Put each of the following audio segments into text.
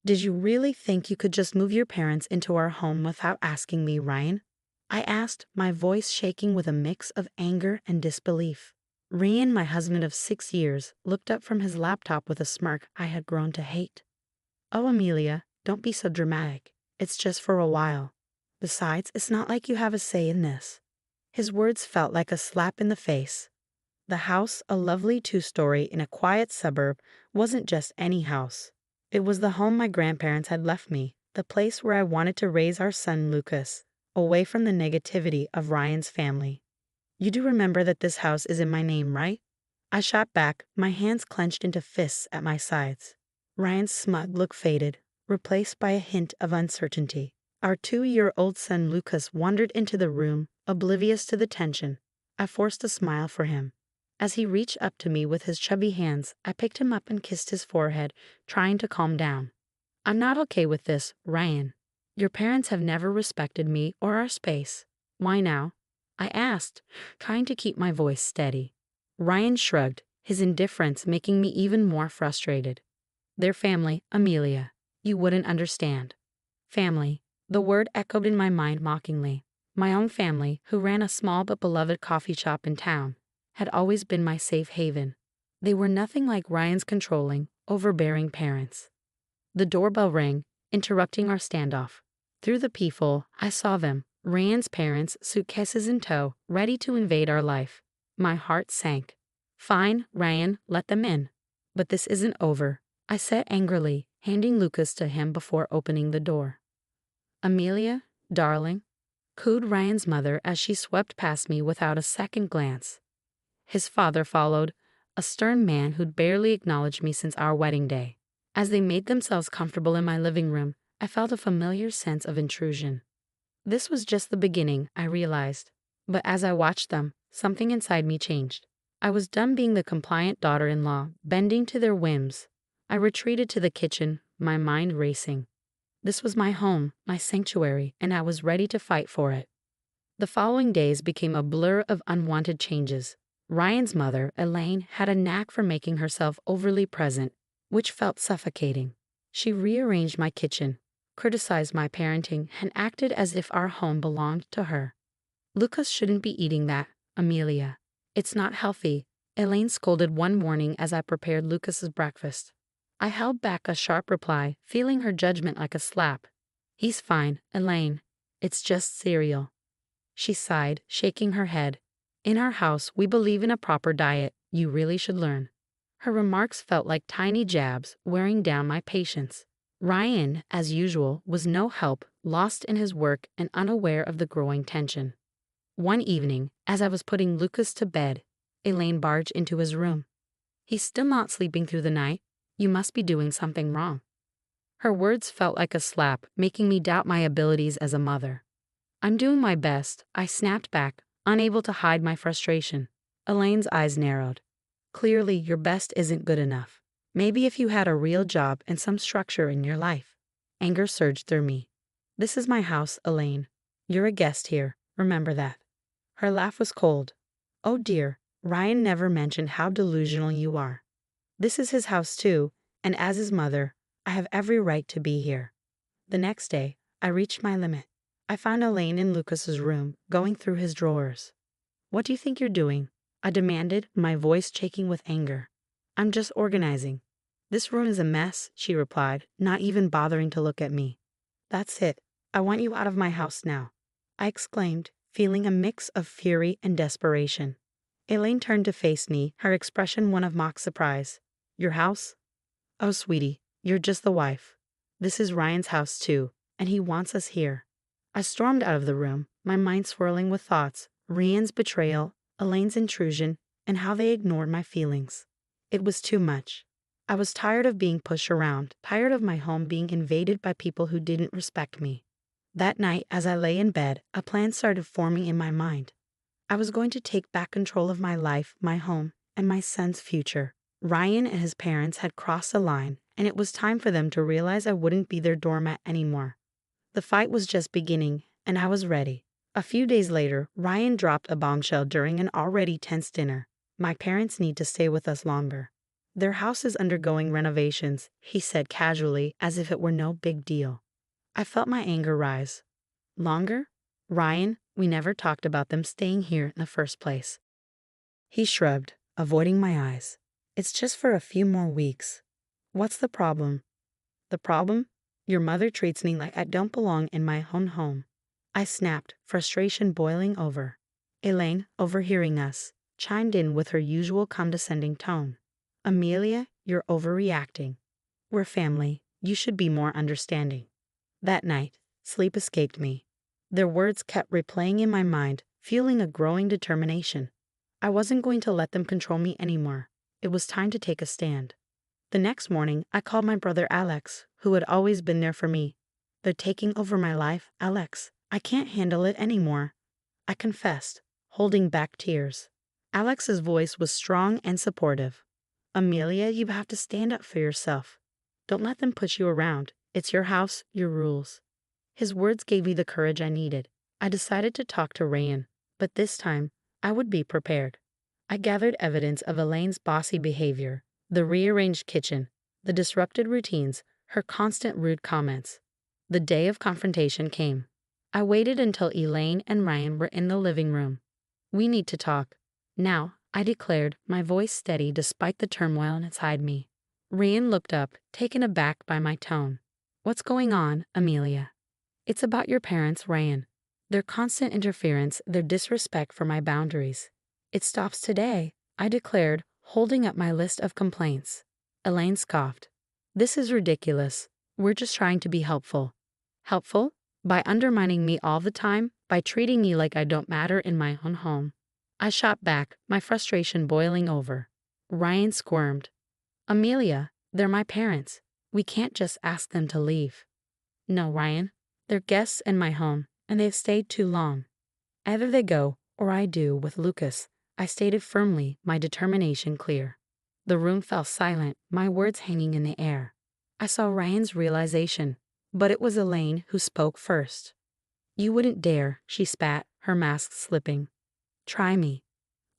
Did you really think you could just move your parents into our home without asking me, Ryan? I asked, my voice shaking with a mix of anger and disbelief. Ryan, my husband of 6 years, looked up from his laptop with a smirk I had grown to hate. Oh, Amelia, don't be so dramatic. It's just for a while. Besides, it's not like you have a say in this. His words felt like a slap in the face. The house, a lovely two-story in a quiet suburb, wasn't just any house. It was the home my grandparents had left me, the place where I wanted to raise our son Lucas, away from the negativity of Ryan's family. You do remember that this house is in my name, right? I shot back, my hands clenched into fists at my sides. Ryan's smug look faded, replaced by a hint of uncertainty. Our 2-year-old son Lucas wandered into the room, oblivious to the tension. I forced a smile for him. As he reached up to me with his chubby hands, I picked him up and kissed his forehead, trying to calm down. I'm not okay with this, Ryan. Your parents have never respected me or our space. Why now? I asked, trying to keep my voice steady. Ryan shrugged, his indifference making me even more frustrated. Their family, Amelia. You wouldn't understand. Family. The word echoed in my mind mockingly. My own family, who ran a small but beloved coffee shop in town, had always been my safe haven. They were nothing like Ryan's controlling, overbearing parents. The doorbell rang, interrupting our standoff. Through the peephole, I saw them, Ryan's parents, suitcases in tow, ready to invade our life. My heart sank. Fine, Ryan, let them in. But this isn't over, I said angrily, handing Lucas to him before opening the door. Amelia, darling, cooed Ryan's mother as she swept past me without a second glance. His father followed, a stern man who'd barely acknowledged me since our wedding day. As they made themselves comfortable in my living room, I felt a familiar sense of intrusion. This was just the beginning, I realized. But as I watched them, something inside me changed. I was done being the compliant daughter-in-law, bending to their whims. I retreated to the kitchen, my mind racing. This was my home, my sanctuary, and I was ready to fight for it. The following days became a blur of unwanted changes. Ryan's mother, Elaine, had a knack for making herself overly present, which felt suffocating. She rearranged my kitchen, criticized my parenting, and acted as if our home belonged to her. Lucas shouldn't be eating that, Amelia. It's not healthy, Elaine scolded one morning as I prepared Lucas's breakfast. I held back a sharp reply, feeling her judgment like a slap. He's fine, Elaine. It's just cereal. She sighed, shaking her head. In our house, we believe in a proper diet. You really should learn. Her remarks felt like tiny jabs, wearing down my patience. Ryan, as usual, was no help, lost in his work and unaware of the growing tension. One evening, as I was putting Lucas to bed, Elaine barged into his room. He's still not sleeping through the night. You must be doing something wrong. Her words felt like a slap, making me doubt my abilities as a mother. I'm doing my best, I snapped back, unable to hide my frustration. Elaine's eyes narrowed. Clearly, your best isn't good enough. Maybe if you had a real job and some structure in your life. Anger surged through me. This is my house, Elaine. You're a guest here, remember that. Her laugh was cold. Oh dear, Ryan never mentioned how delusional you are. This is his house too, and as his mother, I have every right to be here. The next day, I reached my limit. I found Elaine in Lucas's room, going through his drawers. What do you think you're doing? I demanded, my voice shaking with anger. I'm just organizing. This room is a mess, she replied, not even bothering to look at me. That's it. I want you out of my house now, I exclaimed, feeling a mix of fury and desperation. Elaine turned to face me, her expression one of mock surprise. Your house? Oh, sweetie, you're just the wife. This is Ryan's house too, and he wants us here. I stormed out of the room, my mind swirling with thoughts, Ryan's betrayal, Elaine's intrusion, and how they ignored my feelings. It was too much. I was tired of being pushed around, tired of my home being invaded by people who didn't respect me. That night, as I lay in bed, a plan started forming in my mind. I was going to take back control of my life, my home, and my son's future. Ryan and his parents had crossed a line, and it was time for them to realize I wouldn't be their doormat anymore. The fight was just beginning, and I was ready. A few days later, Ryan dropped a bombshell during an already tense dinner. My parents need to stay with us longer. Their house is undergoing renovations, he said casually, as if it were no big deal. I felt my anger rise. Longer? Ryan, we never talked about them staying here in the first place. He shrugged, avoiding my eyes. It's just for a few more weeks. What's the problem? The problem? Your mother treats me like I don't belong in my own home. I snapped, frustration boiling over. Elaine, overhearing us, chimed in with her usual condescending tone. Amelia, you're overreacting. We're family. You should be more understanding. That night, sleep escaped me. Their words kept replaying in my mind, fueling a growing determination. I wasn't going to let them control me anymore. It was time to take a stand. The next morning, I called my brother Alex, who had always been there for me. They're taking over my life, Alex. I can't handle it anymore. I confessed, holding back tears. Alex's voice was strong and supportive. Amelia, you have to stand up for yourself. Don't let them push you around. It's your house, your rules. His words gave me the courage I needed. I decided to talk to Rayan, but this time, I would be prepared. I gathered evidence of Elaine's bossy behavior, the rearranged kitchen, the disrupted routines, her constant rude comments. The day of confrontation came. I waited until Elaine and Ryan were in the living room. We need to talk. Now, I declared, my voice steady despite the turmoil inside me. Ryan looked up, taken aback by my tone. What's going on, Amelia? It's about your parents, Ryan. Their constant interference, their disrespect for my boundaries. It stops today, I declared, holding up my list of complaints. Elaine scoffed. This is ridiculous. We're just trying to be helpful. Helpful? By undermining me all the time, by treating me like I don't matter in my own home. I shot back, my frustration boiling over. Ryan squirmed. Amelia, they're my parents. We can't just ask them to leave. No, Ryan. They're guests in my home, and they've stayed too long. Either they go, or I do with Lucas, I stated firmly, my determination clear. The room fell silent, my words hanging in the air. I saw Ryan's realization, but it was Elaine who spoke first. You wouldn't dare, she spat, her mask slipping. Try me.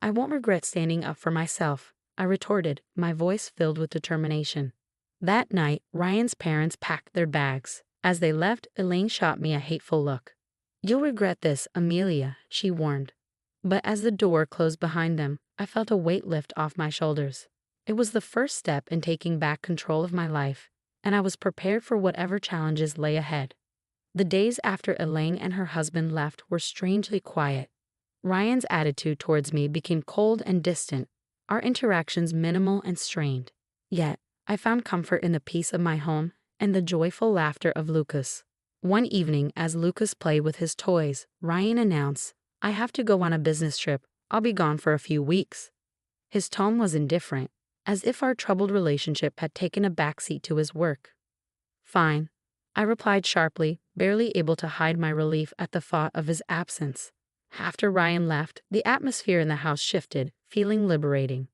I won't regret standing up for myself, I retorted, my voice filled with determination. That night, Ryan's parents packed their bags. As they left, Elaine shot me a hateful look. You'll regret this, Amelia, she warned. But as the door closed behind them, I felt a weight lift off my shoulders. It was the first step in taking back control of my life, and I was prepared for whatever challenges lay ahead. The days after Elaine and her husband left were strangely quiet. Ryan's attitude towards me became cold and distant, our interactions minimal and strained. Yet, I found comfort in the peace of my home and the joyful laughter of Lucas. One evening, as Lucas played with his toys, Ryan announced, I have to go on a business trip. I'll be gone for a few weeks. His tone was indifferent, as if our troubled relationship had taken a backseat to his work. Fine, I replied sharply, barely able to hide my relief at the thought of his absence. After Ryan left, the atmosphere in the house shifted, feeling liberating.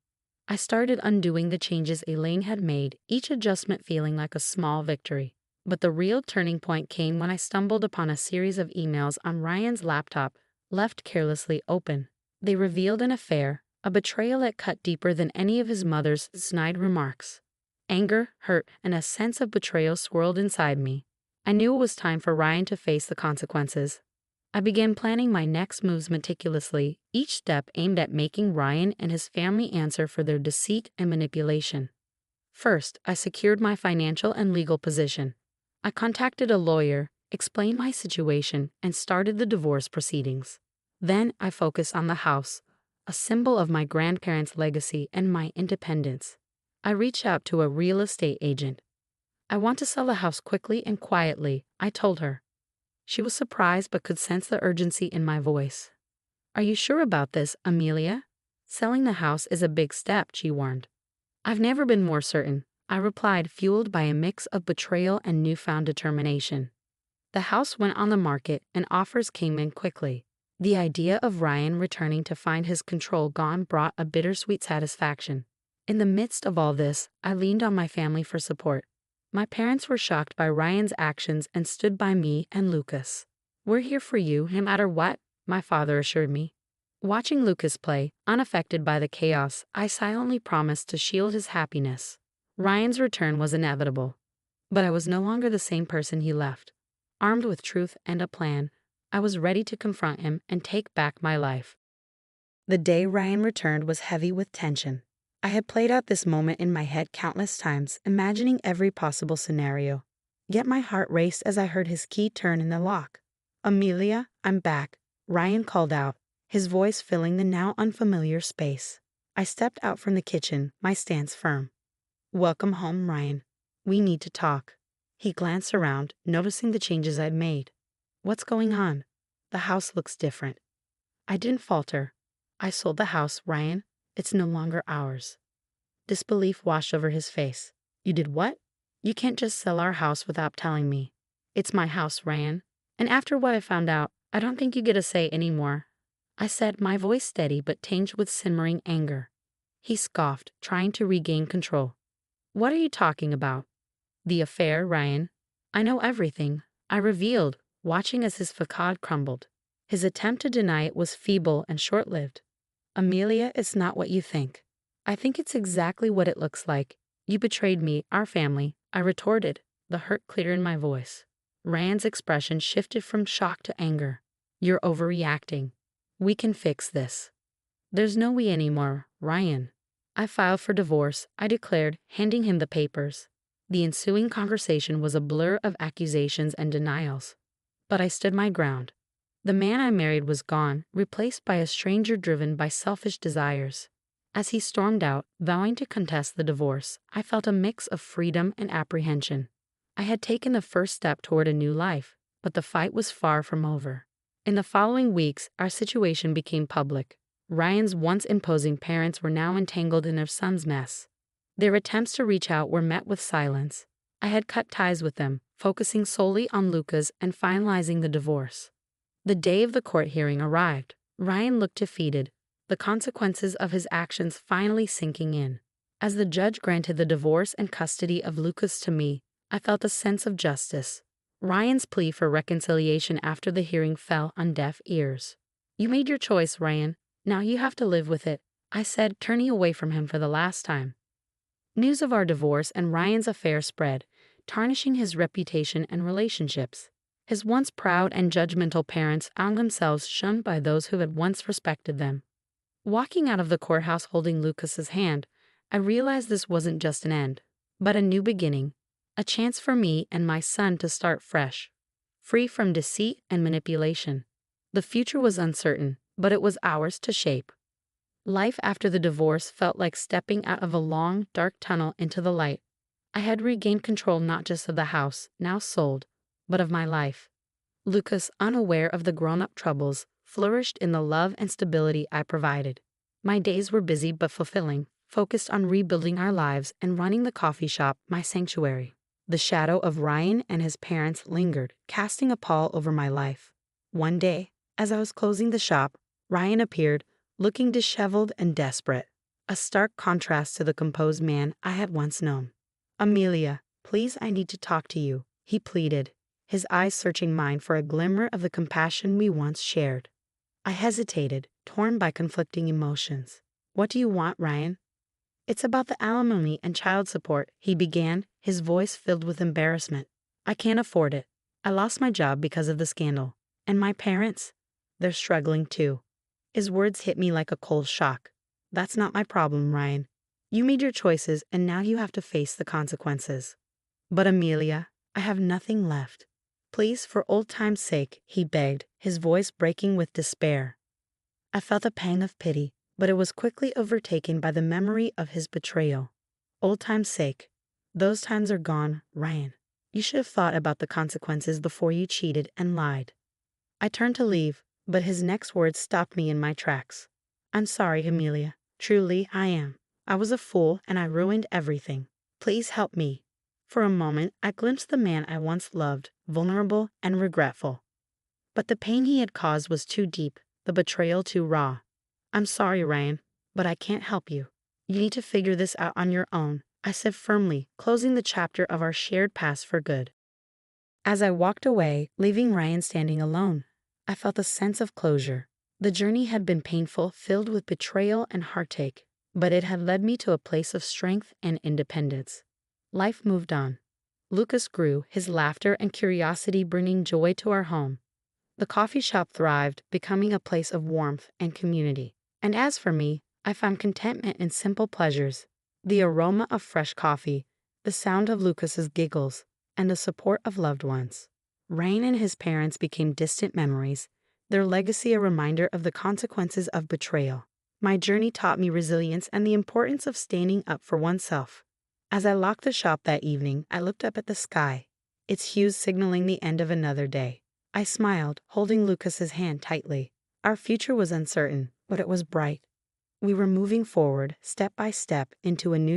I started undoing the changes Elaine had made, each adjustment feeling like a small victory. But the real turning point came when I stumbled upon a series of emails on Ryan's laptop, left carelessly open. They revealed an affair, a betrayal that cut deeper than any of his mother's snide remarks. Anger, hurt, and a sense of betrayal swirled inside me. I knew it was time for Ryan to face the consequences. I began planning my next moves meticulously, each step aimed at making Ryan and his family answer for their deceit and manipulation. First, I secured my financial and legal position. I contacted a lawyer, explained my situation, and started the divorce proceedings. Then I focused on the house, a symbol of my grandparents' legacy and my independence. I reached out to a real estate agent. I want to sell the house quickly and quietly, I told her. She was surprised but could sense the urgency in my voice. Are you sure about this, Amelia? Selling the house is a big step, she warned. I've never been more certain, I replied, fueled by a mix of betrayal and newfound determination. The house went on the market and offers came in quickly. The idea of Ryan returning to find his control gone brought a bittersweet satisfaction. In the midst of all this, I leaned on my family for support. My parents were shocked by Ryan's actions and stood by me and Lucas. We're here for you, no matter what, my father assured me. Watching Lucas play, unaffected by the chaos, I silently promised to shield his happiness. Ryan's return was inevitable, but I was no longer the same person he left. Armed with truth and a plan, I was ready to confront him and take back my life. The day Ryan returned was heavy with tension. I had played out this moment in my head countless times, imagining every possible scenario. Yet my heart raced as I heard his key turn in the lock. "Amelia, I'm back," Ryan called out, his voice filling the now unfamiliar space. I stepped out from the kitchen, my stance firm. "Welcome home, Ryan. We need to talk." He glanced around, noticing the changes I'd made. "What's going on? The house looks different." I didn't falter. "I sold the house, Ryan. It's no longer ours." Disbelief washed over his face. "You did what?" "You can't just sell our house without telling me." "It's my house, Ryan. And after what I found out, I don't think you get a say anymore," I said, my voice steady but tinged with simmering anger. He scoffed, trying to regain control. "What are you talking about?" "The affair, Ryan. I know everything," I revealed, watching as his facade crumbled. His attempt to deny it was feeble and short-lived. "Amelia, it's not what you think." "I think it's exactly what it looks like. You betrayed me, our family," I retorted, the hurt clear in my voice. Rand's expression shifted from shock to anger. "You're overreacting. We can fix this." "There's no we anymore, Ryan." "I filed for divorce," I declared, handing him the papers. The ensuing conversation was a blur of accusations and denials. But I stood my ground. The man I married was gone, replaced by a stranger driven by selfish desires. As he stormed out, vowing to contest the divorce, I felt a mix of freedom and apprehension. I had taken the first step toward a new life, but the fight was far from over. In the following weeks, our situation became public. Ryan's once imposing parents were now entangled in their son's mess. Their attempts to reach out were met with silence. I had cut ties with them, focusing solely on Lucas and finalizing the divorce. The day of the court hearing arrived. Ryan looked defeated, the consequences of his actions finally sinking in. As the judge granted the divorce and custody of Lucas to me, I felt a sense of justice. Ryan's plea for reconciliation after the hearing fell on deaf ears. "You made your choice, Ryan. Now you have to live with it," I said, turning away from him for the last time. News of our divorce and Ryan's affair spread, tarnishing his reputation and relationships. His once proud and judgmental parents found themselves shunned by those who had once respected them. Walking out of the courthouse holding Lucas's hand, I realized this wasn't just an end, but a new beginning, a chance for me and my son to start fresh, free from deceit and manipulation. The future was uncertain, but it was ours to shape. Life after the divorce felt like stepping out of a long, dark tunnel into the light. I had regained control not just of the house, now sold, but of my life. Lucas, unaware of the grown-up troubles, flourished in the love and stability I provided. My days were busy but fulfilling, focused on rebuilding our lives and running the coffee shop, my sanctuary. The shadow of Ryan and his parents lingered, casting a pall over my life. One day, as I was closing the shop, Ryan appeared, looking disheveled and desperate, a stark contrast to the composed man I had once known. "Amelia, please, I need to talk to you," he pleaded, his eyes searching mine for a glimmer of the compassion we once shared. I hesitated, torn by conflicting emotions. "What do you want, Ryan?" "It's about the alimony and child support," he began, his voice filled with embarrassment. "I can't afford it. I lost my job because of the scandal. And my parents? They're struggling too." His words hit me like a cold shock. "That's not my problem, Ryan. You made your choices and now you have to face the consequences." "But Amelia, I have nothing left. Please, for old time's sake," he begged, his voice breaking with despair. I felt a pang of pity, but it was quickly overtaken by the memory of his betrayal. Old time's sake. Those times are gone, Ryan. You should have thought about the consequences before you cheated and lied. I turned to leave, but his next words stopped me in my tracks. "I'm sorry, Amelia. Truly, I am. I was a fool and I ruined everything. Please help me." For a moment, I glimpsed the man I once loved, vulnerable and regretful. But the pain he had caused was too deep, the betrayal too raw. "I'm sorry, Ryan, but I can't help you. You need to figure this out on your own," I said firmly, closing the chapter of our shared past for good. As I walked away, leaving Ryan standing alone, I felt a sense of closure. The journey had been painful, filled with betrayal and heartache, but it had led me to a place of strength and independence. Life moved on. Lucas grew, his laughter and curiosity bringing joy to our home. The coffee shop thrived, becoming a place of warmth and community. And as for me, I found contentment in simple pleasures: the aroma of fresh coffee, the sound of Lucas's giggles, and the support of loved ones. Rain and his parents became distant memories, their legacy a reminder of the consequences of betrayal. My journey taught me resilience and the importance of standing up for oneself. As I locked the shop that evening, I looked up at the sky, its hues signaling the end of another day. I smiled, holding Lucas's hand tightly. Our future was uncertain, but it was bright. We were moving forward, step by step, into a new